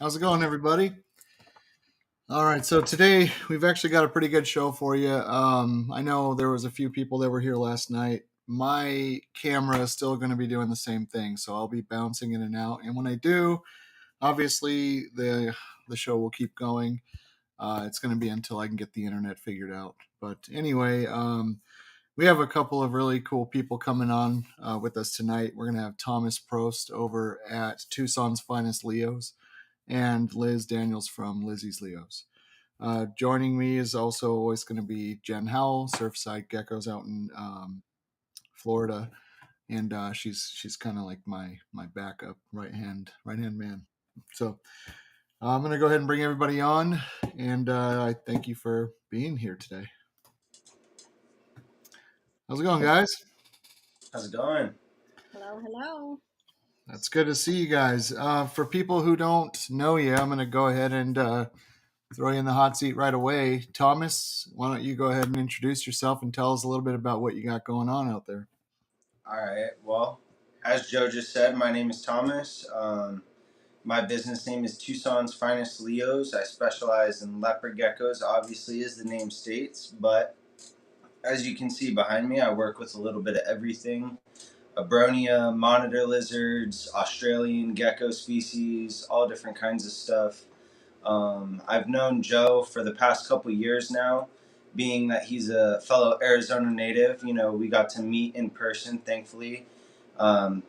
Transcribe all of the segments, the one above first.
How's it going, everybody? All right, so today we've actually got a pretty good show for you. I know there was a few people that were here last night. My camera is still going to be doing the same thing, so I'll be bouncing in and out. And when I do, obviously the show will keep going. It's going to be until I can get the internet figured out. But anyway, we have a couple of really cool people coming on with us tonight. We're going to have Thomas Probst over at Tucson's Finest Leos and Liz Daniels from Lizzie's Leos. Joining me is also always going to be Jenn Howell, Surfside Geckos out in Florida, and she's kind of like my backup right hand man. So I'm going to go ahead and bring everybody on, and I thank you for being here today. How's it going, guys? How's it going? Hello. That's good to see you guys. For people who don't know you, I'm going to go ahead and throw you in the hot seat right away. Thomas, why don't you go ahead and introduce yourself and tell us a little bit about what you got going on out there? All right. Well, as Joe just said, my name is Thomas. My business name is Tucson's Finest Leos. I specialize in leopard geckos, obviously, as the name states. But as you can see behind me, I work with a little bit of everything. Abronia, monitor lizards, Australian gecko species, all different kinds of stuff. I've known Joe for the past couple years now, being that he's a fellow Arizona native. You know, we got to meet in person, thankfully, um,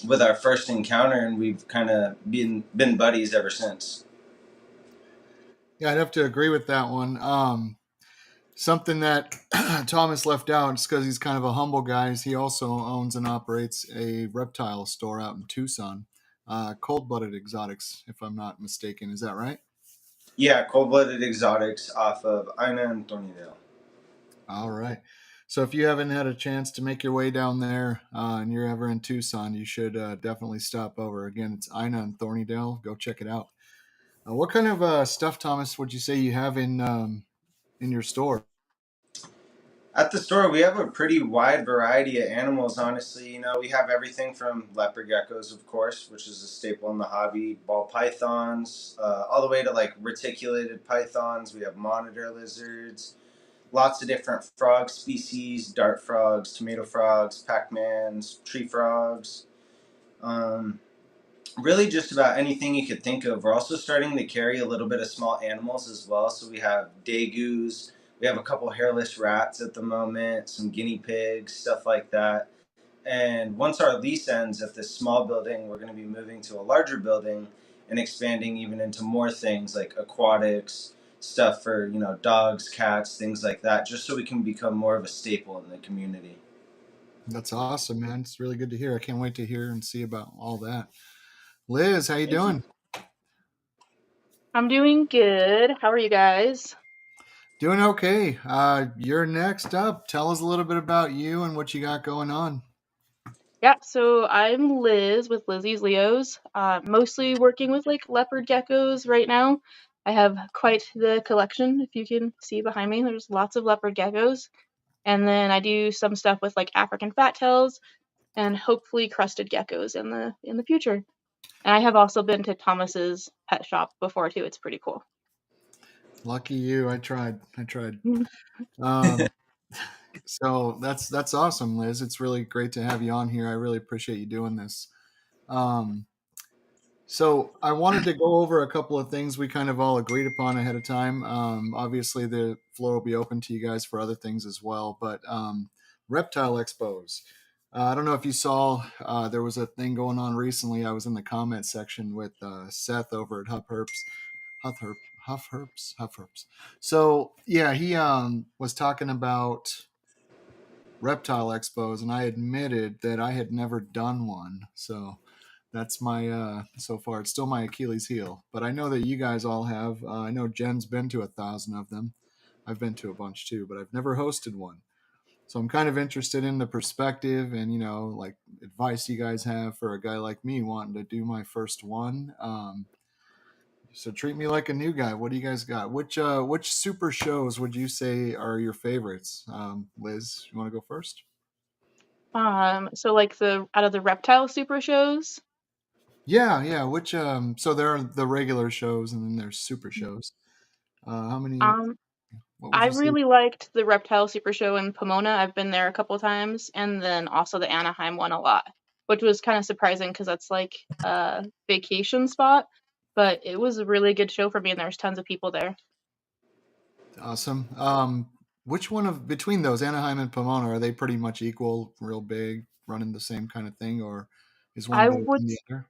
with our first encounter, and we've kind of been buddies ever since. Yeah, I'd have to agree with that one. Something that Thomas left out, just because he's kind of a humble guy, is he also owns and operates a reptile store out in Tucson, Cold-Blooded Exotics, if I'm not mistaken. Is that right? Yeah, cold-blooded exotics off of Ina and Thornydale. All right. So if you haven't had a chance to make your way down there and you're ever in Tucson, you should definitely stop over. Again, it's Ina and Thornydale. Go check it out. What kind of stuff, Thomas, would you say you have in your store? At the store, we have a pretty wide variety of animals, honestly. You know, we have everything from leopard geckos, of course, which is a staple in the hobby, ball pythons, all the way to like reticulated pythons. We have monitor lizards, lots of different frog species, dart frogs, tomato frogs, Pac-Mans, tree frogs. Um, Really just about anything you could think of. We're also starting to carry a little bit of small animals as well. So we have degus, we have a couple hairless rats at the moment, some guinea pigs, stuff like that. And once our lease ends at this small building, we're going to be moving to a larger building and expanding even into more things like aquatics, stuff for, you know, dogs, cats, things like that, just so we can become more of a staple in the community. That's awesome, man. It's really good to hear. I can't wait to hear and see about all that. Liz, how you Thank you. doing? I'm doing good. How are you guys? Doing okay. You're next up. Tell us a little bit about you and what you got going on. Yeah, so I'm Liz with Lizzie's Leos, mostly working with like leopard geckos right now. I have quite the collection, if you can see behind me. There's lots of leopard geckos. And then I do some stuff with like African fat tails and hopefully crested geckos in the future. And I have also been to Thomas's pet shop before too. It's pretty cool. Lucky you. I tried. Um, so that's awesome, Liz. It's really great to have you on here. I really appreciate you doing this. Um, so I wanted to go over a couple of things we kind of all agreed upon ahead of time. Obviously, the floor will be open to you guys for other things as well. But reptile expos. I don't know if you saw. There was a thing going on recently. I was in the comment section with Seth over at Huff Herps. So yeah, he was talking about reptile expos, and I admitted that I had never done one. So that's my so far. It's still my Achilles heel, but I know that you guys all have. I know Jen's been to 1,000 of them. I've been to a bunch too, but I've never hosted one. So I'm kind of interested in the perspective and like advice you guys have for a guy like me wanting to do my first one. So treat me like a new guy. What do you guys got? Which super shows would you say are your favorites? Liz, you want to go first? So like the out of the reptile super shows. Yeah. Which so there are the regular shows and then there's super shows. How many? Um, What would I you say? really liked the Reptile Super Show in Pomona. I've been there a couple times, and then also the Anaheim one a lot, which was kind of surprising because that's like a vacation spot, but it was a really good show for me, and there's tons of people there. Awesome. Which one of between those Anaheim and Pomona are they pretty much equal, real big, running the same kind of thing, or is one I bigger would than the other?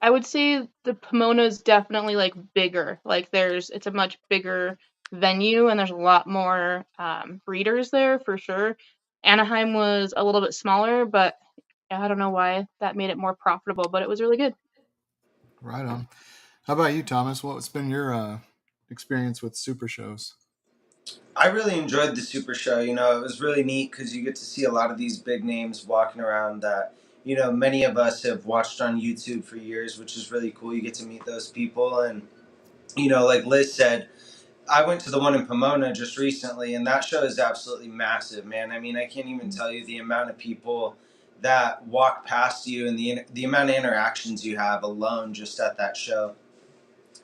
I would say the Pomona's definitely like bigger. Like it's a much bigger venue and there's a lot more breeders there for sure. Anaheim was a little bit smaller, but I don't know why that made it more profitable, but it was really good. Right on. How about you, Thomas? What's been your experience with super shows? I really enjoyed the Super Show. You know, it was really neat because you get to see a lot of these big names walking around that, you know, many of us have watched on YouTube for years, which is really cool. You get to meet those people. And, you know, like Liz said, I went to the one in Pomona just recently, and that show is absolutely massive, man. I mean, I can't even tell you the amount of people that walk past you and the amount of interactions you have alone just at that show.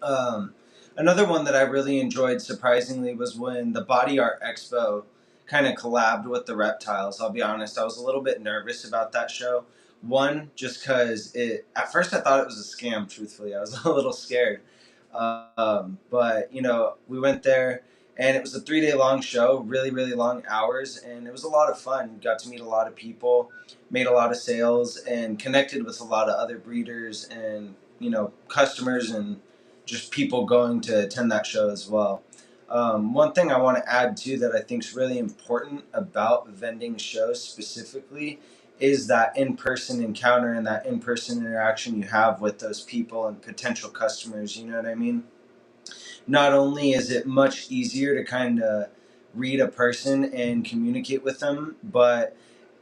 Um, Another one that I really enjoyed, surprisingly, was when the Body Art Expo kind of collabed with the reptiles. I'll be honest, I was a little bit nervous about that show. One, just because at first I thought it was a scam, truthfully. I was a little scared. But, you know, we went there and it was a 3 day long show, really, really long hours. And it was a lot of fun. Got to meet a lot of people, made a lot of sales, and connected with a lot of other breeders and, you know, customers and just people going to attend that show as well. One thing I want to add too that I think is really important about vending shows specifically is that in-person encounter and that in-person interaction you have with those people and potential customers. You know what I mean? Not only is it much easier to kind of read a person and communicate with them, but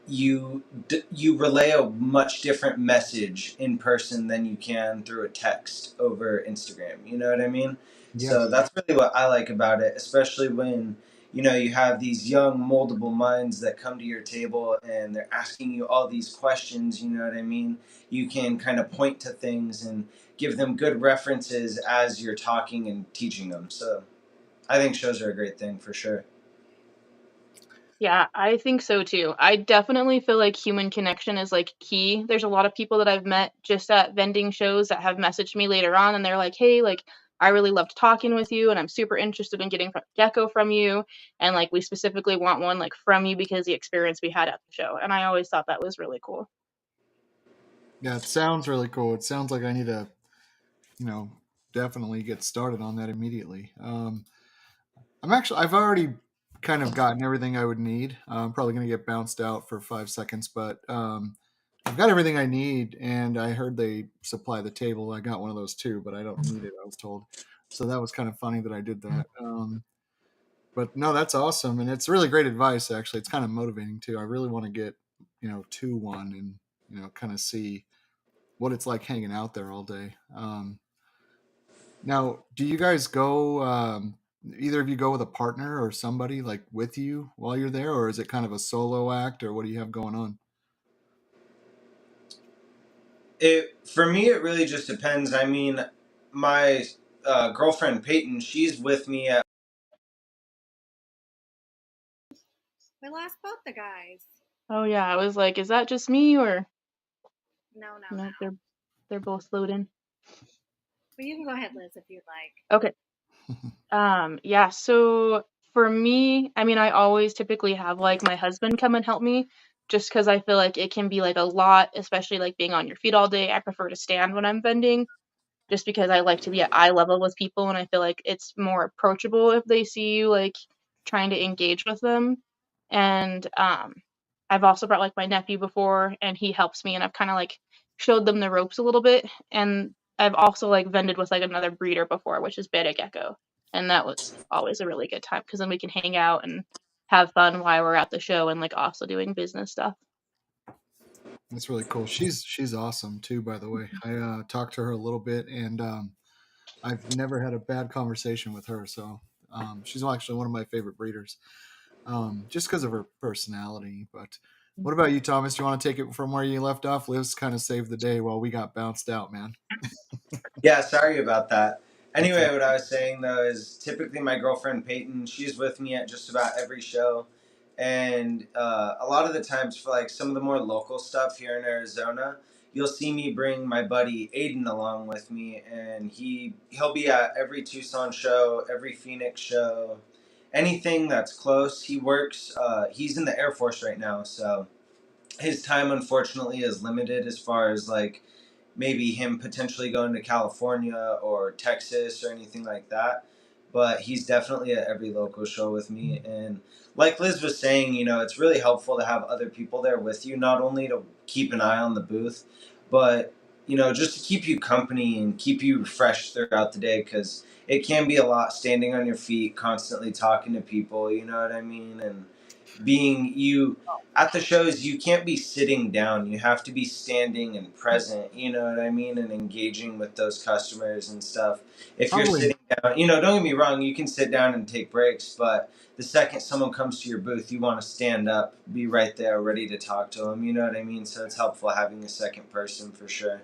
you relay a much different message in person than you can through a text over Instagram. You know what I mean? Yeah. So that's really what I like about it, especially when you know you have these young moldable minds that come to your table and they're asking you all these questions. You know what I mean? You can kind of point to things and give them good references as you're talking and teaching them. So I think shows are a great thing for sure. Yeah, I think so too. I definitely feel like human connection is like key. There's a lot of people that I've met just at vending shows that have messaged me later on and they're like, "Hey, like I really loved talking with you and I'm super interested in getting Gecko from you and like we specifically want one like from you because the experience we had at the show." And I always thought that was really cool. Yeah, it sounds really cool. It sounds like I need to, definitely get started on that immediately. I've already kind of gotten everything I would need. I'm probably going to get bounced out for 5 seconds, but I've got everything I need, and I heard they supply the table. I got one of those too, but I don't need it, I was told. So that was kind of funny that I did that. But no, that's awesome, and it's really great advice. Actually, it's kind of motivating too. I really want to get, to one and kind of see what it's like hanging out there all day. Now, do you guys go? Either of you go with a partner or somebody like with you while you're there, or is it kind of a solo act, or what do you have going on? It for me, it really just depends. I mean, my girlfriend Peyton, she's with me at. We lost both the guys. Oh yeah, I was like, is that just me or No, no, no, no. they're both loading. But you can go ahead, Liz, if you'd like. Okay. Yeah, so for me, I mean, I always typically have like my husband come and help me just because I feel like it can be like a lot, especially like being on your feet all day. I prefer to stand when I'm vending just because I like to be at eye level with people and I feel like it's more approachable if they see you like trying to engage with them. And I've also brought like my nephew before and he helps me and I've kind of like showed them the ropes a little bit. And I've also like vended with like another breeder before, which is beta gecko. And that was always a really good time because then we can hang out and have fun while we're at the show and like also doing business stuff. That's really cool. She's awesome too, by the way. I talked to her a little bit, and I've never had a bad conversation with her. So she's actually one of my favorite breeders, just because of her personality. But What about you, Thomas? You want to take it from where you left off? Liz kind of saved the day while we got bounced out, man. Yeah, sorry about that. That's all. Anyway, what I was saying though is typically my girlfriend Peyton, she's with me at just about every show, and a lot of the times for like some of the more local stuff here in Arizona, you'll see me bring my buddy Aiden along with me, and he'll be at every Tucson show, every Phoenix show, anything that's close. He works. He's in the Air Force right now, so his time unfortunately is limited as far as like maybe him potentially going to California or Texas or anything like that. But he's definitely at every local show with me. And like Liz was saying, it's really helpful to have other people there with you, not only to keep an eye on the booth, but, just to keep you company and keep you fresh throughout the day, because it can be a lot standing on your feet, constantly talking to people, you know what I mean? And being you at the shows, you can't be sitting down, you have to be standing and present, you know what I mean, and engaging with those customers and stuff. If you're Probably, sitting down, don't get me wrong, you can sit down and take breaks, but the second someone comes to your booth, you want to stand up, be right there ready to talk to them, you know what I mean? So it's helpful having a second person for sure.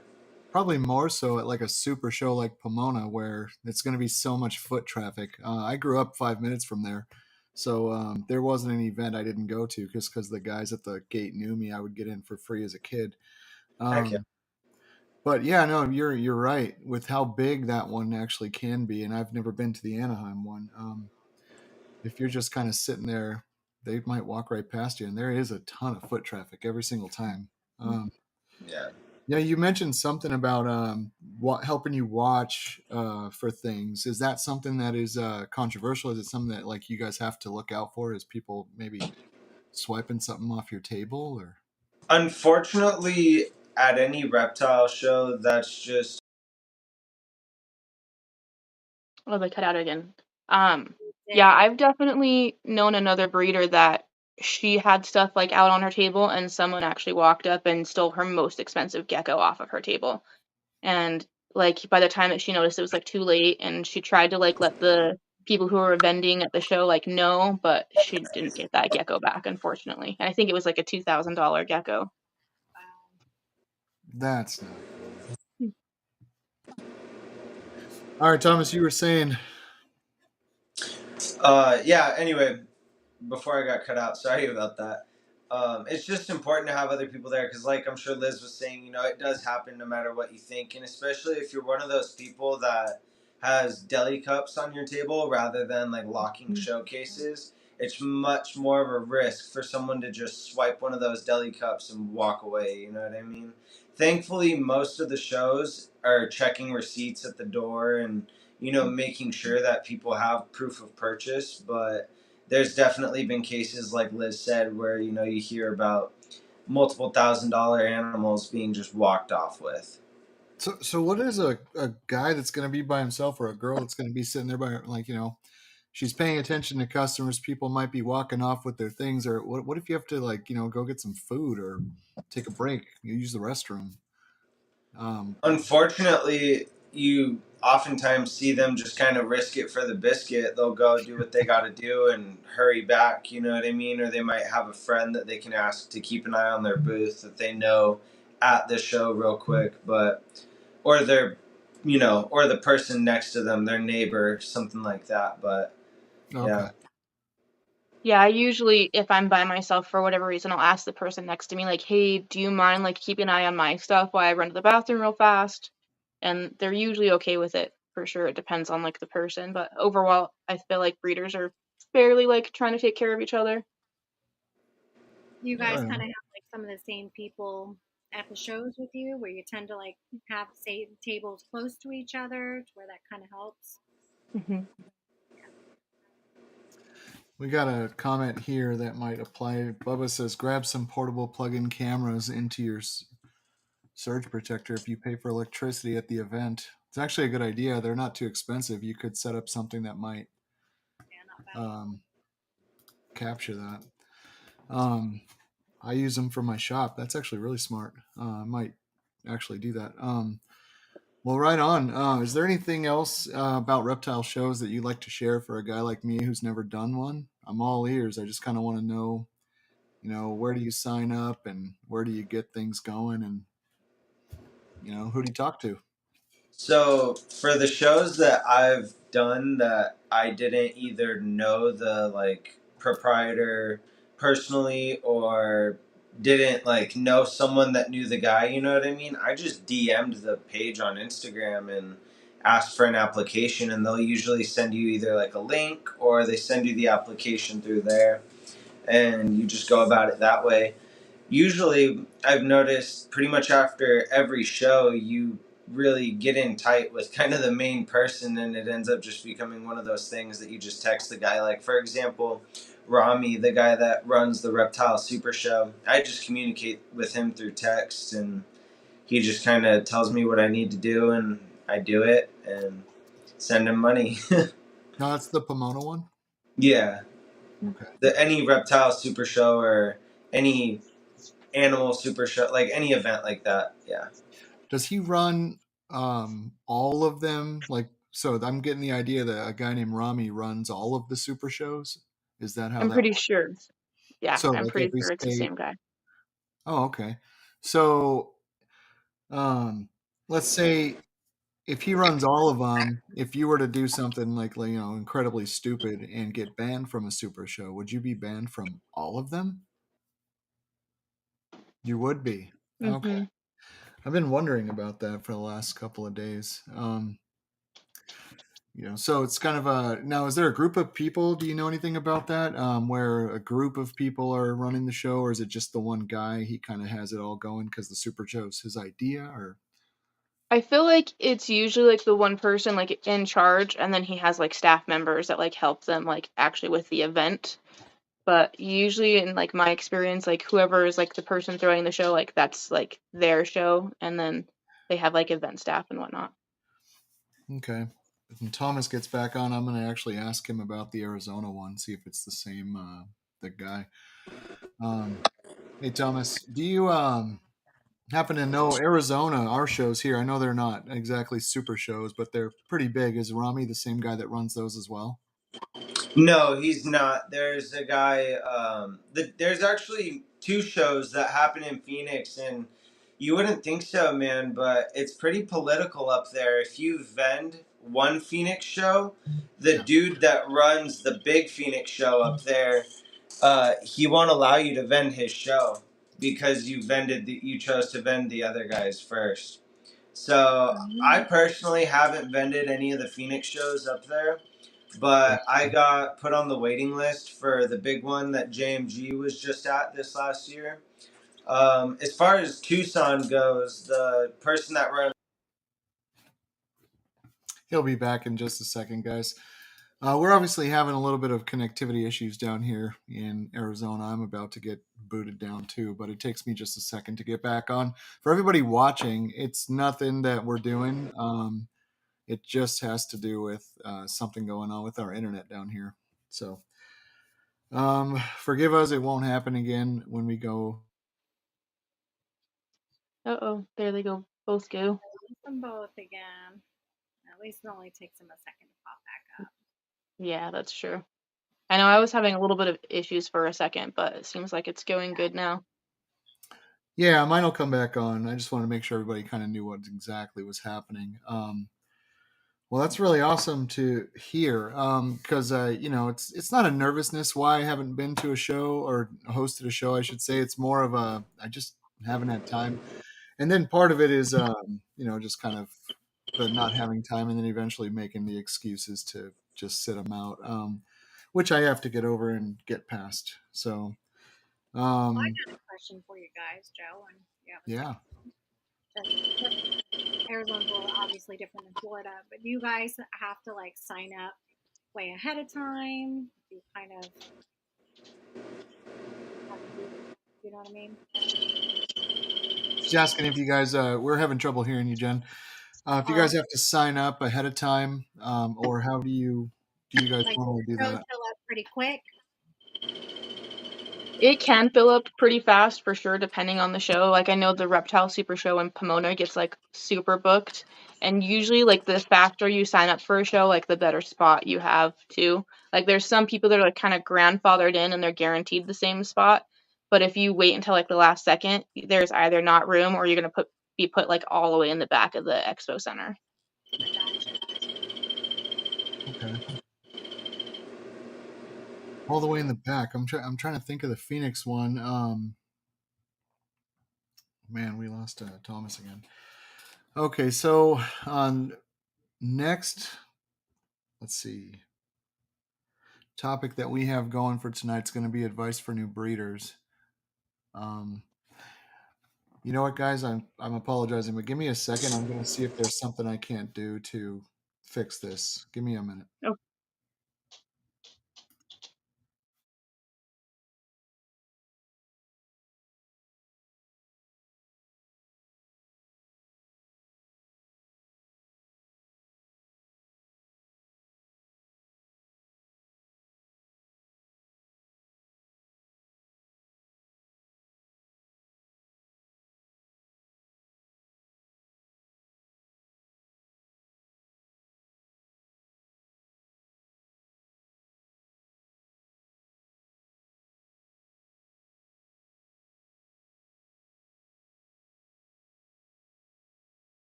probably more so at like a super show like Pomona, where it's going to be so much foot traffic. I grew up 5 minutes from there, so there wasn't an event I didn't go to just because the guys at the gate knew me. I would get in for free as a kid. Heck yeah. Um, but yeah, no, you're right with how big that one actually can be, and I've never been to the Anaheim one. If you're just kind of sitting there, they might walk right past you, and there is a ton of foot traffic every single time. Um, Yeah. yeah, you mentioned something about helping you watch for things. Is that something that is controversial? Is it something that like you guys have to look out for? Is people maybe swiping something off your table or? Unfortunately, at any reptile show, that's just Oh, they cut out again. Um, yeah, Dang. I've definitely known another breeder that she had stuff like out on her table, and someone actually walked up and stole her most expensive gecko off of her table. And like by the time that she noticed, it was like too late, and she tried to like let the people who were vending at the show like know, but she didn't get that gecko back, unfortunately. And I think it was like a $2,000 gecko. Wow. That's not cool. All right, Thomas, you were saying. yeah, anyway, before I got cut out, sorry about that. It's just important to have other people there because, like I'm sure Liz was saying, it does happen no matter what you think, and especially if you're one of those people that has deli cups on your table rather than like locking showcases. It's much more of a risk for someone to just swipe one of those deli cups and walk away. You know what I mean? Thankfully, most of the shows are checking receipts at the door and making sure that people have proof of purchase, but there's definitely been cases like Liz said where you hear about multiple $1,000 animals being just walked off with. So what is a guy that's going to be by himself or a girl that's going to be sitting there by like she's paying attention to customers. People might be walking off with their things, or what if you have to like go get some food or take a break, you use the restroom. Um, Unfortunately, you oftentimes see them just kind of risk it for the biscuit. They'll go do what they got to do and hurry back, you know what I mean? Or they might have a friend that they can ask to keep an eye on their booth that they know at the show real quick, but or their or the person next to them, their neighbor, something like that, but okay. yeah. Yeah, I usually, if I'm by myself for whatever reason, I'll ask the person next to me, like, hey, do you mind, like, keeping an eye on my stuff while I run to the bathroom real fast? And they're usually okay with it, for sure. It depends on, like, the person. But overall, I feel like breeders are fairly, like, trying to take care of each other. You guys Right kind on. of have like some of the same people at the shows with you, where you tend to like have say tables close to each other, to where that kind of helps. Hmm. We got a comment here that might apply. Bubba says, grab some portable plug-in cameras into your surge protector if you pay for electricity at the event. It's actually a good idea. They're not too expensive. You could set up something that might Yeah, not bad. um, capture that. Um, I use them for my shop. That's actually really smart. I might actually do that. Well, right on. Is there anything else about reptile shows that you'd like to share for a guy like me who's never done one? I'm all ears. I just kind of want to know, where do you sign up and where do you get things going, and who do you talk to? So for the shows that I've done that I didn't either know the like proprietor personally or didn't like know someone that knew the guy, you know what I mean? I just DM'd the page on Instagram and asked for an application, and they'll usually send you either like a link or they send you the application through there, and you just go about it that way. Usually I've noticed pretty much after every show you really get in tight with kind of the main person, and it ends up just becoming one of those things that you just text the guy. Like for example, Rami, the guy that runs the Reptile Super Show, I just communicate with him through text, and he just kind of tells me what I need to do, and I do it and send him money. No, that's the Pomona one. Yeah, Okay. any Reptile Super Show or any animal super show, like any event like that. Yeah. Does he run all of them? Like, so I'm getting the idea that a guy named Rami runs all of the super shows. Is that how I'm that pretty works? sure. Yeah, So I'm like pretty every sure it's the state. same guy. Oh, okay. So um, let's say if he runs all of them, if you were to do something like incredibly stupid and get banned from a super show, would you be banned from all of them? You would be. Okay. Hmm. I've been wondering about that for the last couple of days. So it's kind of a now. Is there a group of people? Do you know anything about that? Where a group of people are running the show, or is it just the one guy? He kind of has it all going because the super show's his idea, or I feel like it's usually like the one person like in charge, and then he has like staff members that like help them like actually with the event. But usually in like my experience, like whoever is like the person throwing the show, like that's like their show, and then they have like event staff and whatnot. okay. When Thomas gets back on, I'm going to actually ask him about the Arizona one, see if it's the same the guy. Um, hey Thomas, do you happen to know Arizona? Our shows here, I know they're not exactly super shows, but they're pretty big. Is Rami the same guy that runs those as well? No, he's not. There's a guy. There's actually two shows that happen in Phoenix, and you wouldn't think so, man. But it's pretty political up there. If you vend one Phoenix show, the Yeah. dude that runs the big Phoenix show up there, he won't allow you to vend his show because you chose to vend the other guys first. So I Mhm. personally haven't vended any of the Phoenix shows up there, but I got put on the waiting list for the big one that JMG was just at this last year. As far as Tucson goes, the person that runs. He'll be back in just a second, guys. We're obviously having a little bit of connectivity issues down here in Arizona. I'm about to get booted down too, but it takes me just a second to get back on. For everybody watching, it's nothing that we're doing. It just has to do with something going on with our internet down here. So forgive us. It won't happen again when we go. Uh-oh, there they go. Both go. Them both again. At least it only takes them a second to pop back up. Yeah, that's true. I know I was having a little bit of issues for a second, but it seems like it's going good now. Yeah, mine will come back on. I just want to make sure everybody kind of knew what exactly was happening. Well, that's really awesome to hear. Because it's not a nervousness why I haven't been to a show or hosted a show. I should say it's more of a I just haven't had time, and then part of it is just kind of the not having time, and then eventually making the excuses to just sit them out, which I have to get over and get past. So Well, I um, got a question for you guys, Joe, and you have a yeah. second. Arizona's a little obviously different than Florida, but do you guys have to like sign up way ahead of time? Do you kind of have to do, you know what I mean? She's asking if you guys we're having trouble hearing you, Jen. If you Um, guys have to sign up ahead of time, or how do you guys like normally do shows that? fill up pretty quick. It can fill up pretty fast for sure, depending on the show. Like I know the Reptile Super Show in Pomona gets like super booked, and usually like the faster you sign up for a show, like the better spot you have too. Like there's some people that are like kind of grandfathered in and they're guaranteed the same spot, But if you wait until like the last second, there's either not room or you're going to be put like all the way in the back of the expo center. Okay. All the way in the back. I'm trying to think of the Phoenix one. Man, we lost Thomas again. Okay, so next, let's see. Topic that we have going for tonight is going to be advice for new breeders. You know what, guys? I'm apologizing, but give me a second. I'm going to see if there's something I can't do to fix this. Give me a minute. Oh.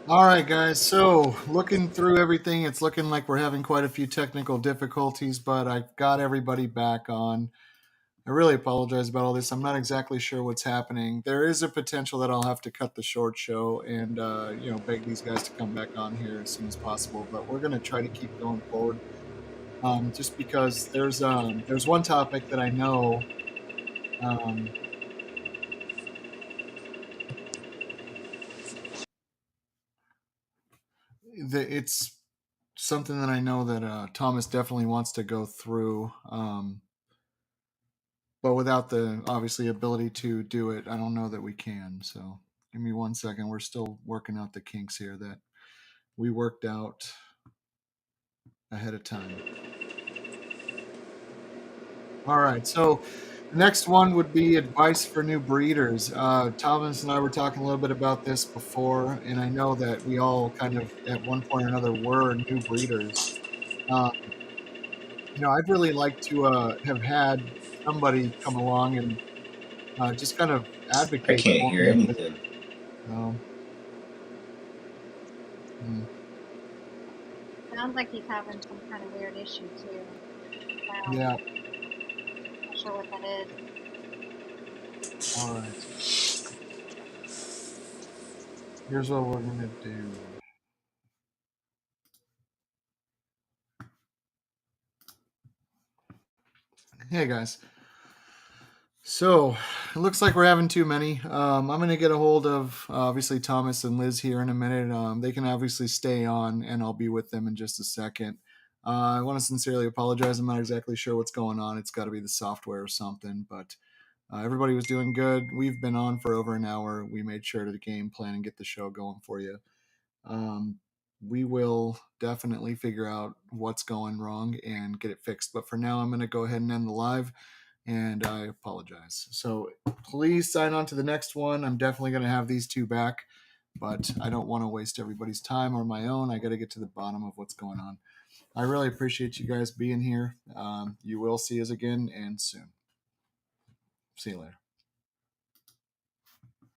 All right, guys. So looking through everything, it's looking like we're having quite a few technical difficulties, but I've got everybody back on. I really apologize about all this. I'm not exactly sure what's happening. There is a potential that I'll have to cut the short show and beg these guys to come back on here as soon as possible. But we're going to try to keep going forward, just because there's one topic that I know. It's something that I know that Thomas definitely wants to go through. But without the obviously ability to do it, I don't know that we can. So give me 1 second. We're still working out the kinks here that we worked out ahead of time. All right. So the next one would be advice for new breeders. Thomas and I were talking a little bit about this before, and I know that we all kind of at one point or another were new breeders. I'd really like to have had somebody come along and just kind of I advocate can't for hear me a bit. anything. Sounds like he's having some kind of weird issue too. Wow, Yeah. not sure what that is. All right. Here's what we're gonna do. Hey guys. So it looks like we're having too many. I'm gonna get a hold of obviously Thomas and Liz here in a minute. They can obviously stay on, and I'll be with them in just a second. I want to sincerely apologize. I'm not exactly sure what's going on. It's got to be the software or something, but everybody was doing good. We've been on for over an hour. We made sure to game plan and get the show going for you. Um, we will definitely figure out what's going wrong and get it fixed. But for now, I'm going to go ahead and end the live, and I apologize. So please sign on to the next one. I'm definitely going to have these two back, but I don't want to waste everybody's time or my own. I got to get to the bottom of what's going on. I really appreciate you guys being here. You will see us again and soon. See you later.